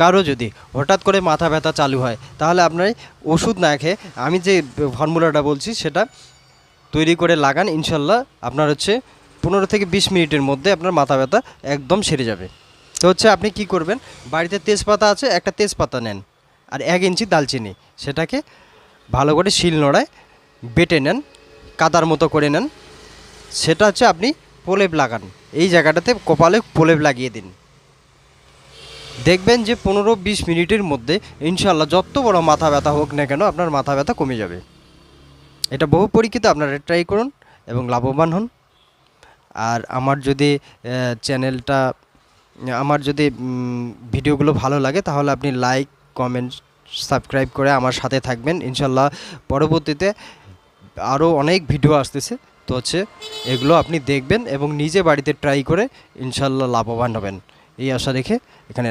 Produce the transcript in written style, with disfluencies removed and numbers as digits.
কারো যদি হঠাৎ করে মাথা ব্যথা চালু হয় তাহলে আপনার ওষুধ না খেয়ে আমি যে ফর্মুলাটা বলছি সেটা তৈরি করে লাগান, ইনশাল্লাহ আপনার হচ্ছে 15 থেকে 20 মিনিটের মধ্যে আপনার মাথা ব্যথা একদম সেরে যাবে। তো হচ্ছে আপনি কি করবেন, বাড়িতে তেজপাতা আছে, একটা তেজপাতা নেন আর 1 ইঞ্চি দালচিনি, সেটাকে ভালো করে শিলনোড়ায় বেটে নেন, কাদার মতো করে নেন। সেটা হচ্ছে আপনি প্রলেপ লাগান, এই জায়গাটাতে কপালে প্রলেপ লাগিয়ে দিন। দেখবেন যে 15-20 মিনিটের মধ্যে ইনশাল্লাহ যত বড় মাথা ব্যথা হোক না কেন আপনার মাথা ব্যথা কমে যাবে। এটা বহু পরীক্ষিত, আপনারা ট্রাই করুন এবং লাভবান হন। আর আমার যদি চ্যানেলটা, আমার যদি ভিডিওগুলো ভালো লাগে তাহলে আপনি লাইক, কমেন্ট, সাবস্ক্রাইব করে আমার সাথে থাকবেন। ইনশাল্লাহ পরবর্তীতে আরও অনেক ভিডিও আসতেছে, তো হচ্ছে এগুলো আপনি দেখবেন এবং নিজে বাড়িতে ট্রাই করে ইনশাল্লাহ লাভবান হবেন, এই আশা রেখে এখানে